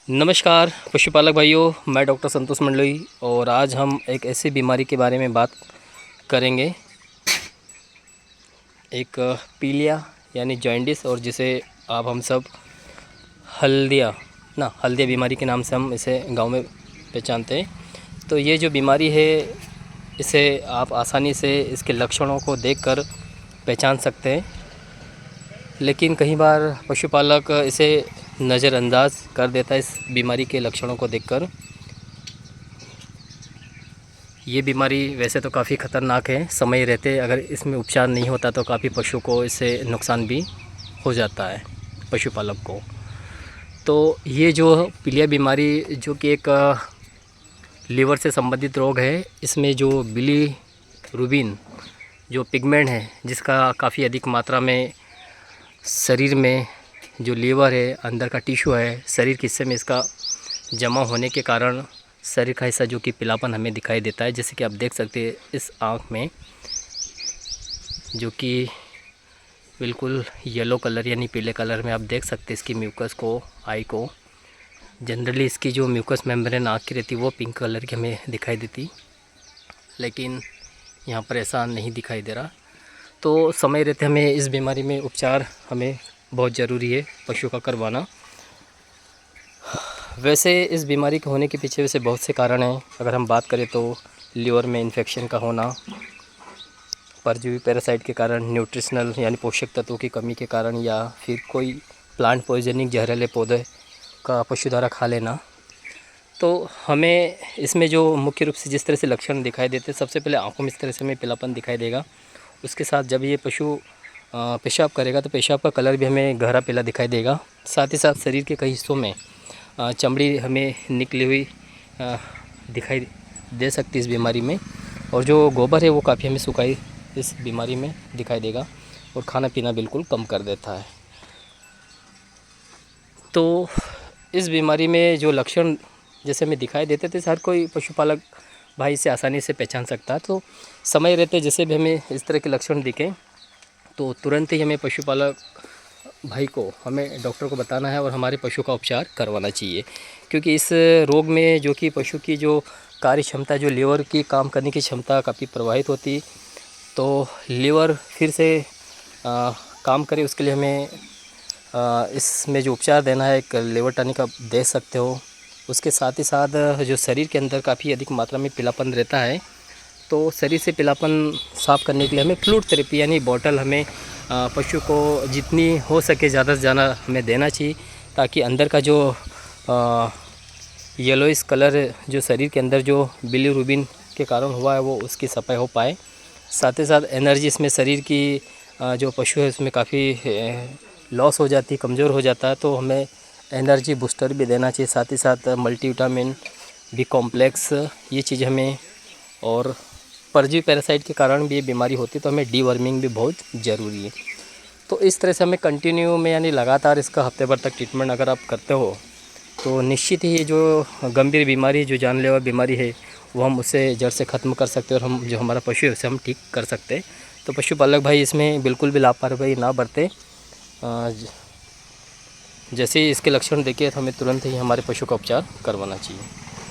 नमस्कार पशुपालक भाइयों, मैं डॉक्टर संतोष मंडलोई और आज हम एक ऐसी बीमारी के बारे में बात करेंगे। एक पीलिया यानी जॉइंडिस, और जिसे आप हम सब हल्दिया बीमारी के नाम से हम इसे गांव में पहचानते हैं। तो ये जो बीमारी है, इसे आप आसानी से इसके लक्षणों को देखकर पहचान सकते हैं, लेकिन कई बार पशुपालक इसे नज़रअंदाज कर देता है इस बीमारी के लक्षणों को देखकर। ये बीमारी वैसे तो काफ़ी ख़तरनाक है। समय रहते अगर इसमें उपचार नहीं होता तो काफ़ी पशु को इससे नुकसान भी हो जाता है पशुपालक को। तो ये जो पीलिया बीमारी, जो कि एक लीवर से संबंधित रोग है, इसमें जो बिलीरुबिन जो पिगमेंट है, जिसका काफ़ी अधिक मात्रा में शरीर में जो लीवर है, अंदर का टिश्यू है, शरीर के हिस्से में इसका जमा होने के कारण शरीर का हिस्सा जो कि पीलापन हमें दिखाई देता है। जैसे कि आप देख सकते हैं इस आँख में, जो कि बिल्कुल येलो कलर यानी पीले कलर में आप देख सकते हैं इसकी म्यूकस को, आई को। जनरली इसकी जो म्यूकस मेम्ब्रेन आँख की रहती है वो पिंक कलर की हमें दिखाई देती, लेकिन यहाँ पर ऐसा नहीं दिखाई दे रहा। तो समय रहते हमें इस बीमारी में उपचार हमें बहुत ज़रूरी है पशु का करवाना। वैसे इस बीमारी के होने के पीछे वैसे बहुत से कारण हैं। अगर हम बात करें तो लीवर में इन्फेक्शन का होना, परजीवी पैरासाइट के कारण, न्यूट्रिशनल यानी पोषक तत्वों की कमी के कारण, या फिर कोई प्लांट पॉइजनिंग जहरीले पौधे का पशु द्वारा खा लेना। तो हमें इसमें जो मुख्य रूप से जिस तरह से लक्षण दिखाई देते हैं, सबसे पहले आँखों में इस तरह से हमें पीलापन दिखाई देगा। उसके साथ जब ये पशु पेशाब करेगा तो पेशाब का कलर भी हमें गहरा पीला दिखाई देगा। साथ ही साथ शरीर के कई हिस्सों में चमड़ी हमें निकली हुई दिखाई दे सकती है इस बीमारी में, और जो गोबर है वो काफ़ी हमें सुखाई इस बीमारी में दिखाई देगा, और खाना पीना बिल्कुल कम कर देता है। तो इस बीमारी में जो लक्षण जैसे हमें दिखाई देते थे, हर कोई पशुपालक भाई से आसानी से पहचान सकता है। तो समय रहते जैसे भी हमें इस तरह के लक्षण दिखें तो तुरंत ही हमें पशुपालक भाई को, हमें डॉक्टर को बताना है और हमारे पशु का उपचार करवाना चाहिए। क्योंकि इस रोग में जो कि पशु की जो कार्य क्षमता, जो लीवर की काम करने की क्षमता काफ़ी प्रभावित होती, तो लीवर फिर से काम करे उसके लिए हमें इसमें जो उपचार देना है, एक लीवर टॉनिक आप दे सकते हो। उसके साथ ही साथ जो शरीर के अंदर काफ़ी अधिक मात्रा में पीलापन रहता है, तो शरीर से पीलापन साफ़ करने के लिए हमें फ्लूइड थेरेपी यानी बॉटल हमें पशु को जितनी हो सके ज़्यादा से ज़्यादा हमें देना चाहिए, ताकि अंदर का जो येलोइश कलर जो शरीर के अंदर जो बिलीरुबिन के कारण हुआ है वो उसकी सफाई हो पाए। साथ ही साथ एनर्जी इसमें शरीर की जो पशु है उसमें काफ़ी लॉस हो जाती है, कमज़ोर हो जाता है, तो हमें एनर्जी बूस्टर भी देना चाहिए। साथ ही साथ मल्टीविटामिन, बी कॉम्प्लेक्स, ये चीज़ हमें, और परजीवी पैरासाइट के कारण भी ये बीमारी होती है, तो हमें डीवर्मिंग भी बहुत ज़रूरी है। तो इस तरह से हमें कंटिन्यू में यानी लगातार इसका हफ्ते भर तक ट्रीटमेंट अगर आप करते हो तो निश्चित ही ये जो गंभीर बीमारी, जो जानलेवा बीमारी है, वो हम उसे जड़ से ख़त्म कर सकते हैं, और हम जो हमारा पशु है उसे हम ठीक कर सकते हैं। तो पशुपालक भाई इसमें बिल्कुल भी लापरवाही ना बरते। जैसे ही इसके लक्षण देखे तो हमें तुरंत ही हमारे पशु का उपचार करवाना चाहिए।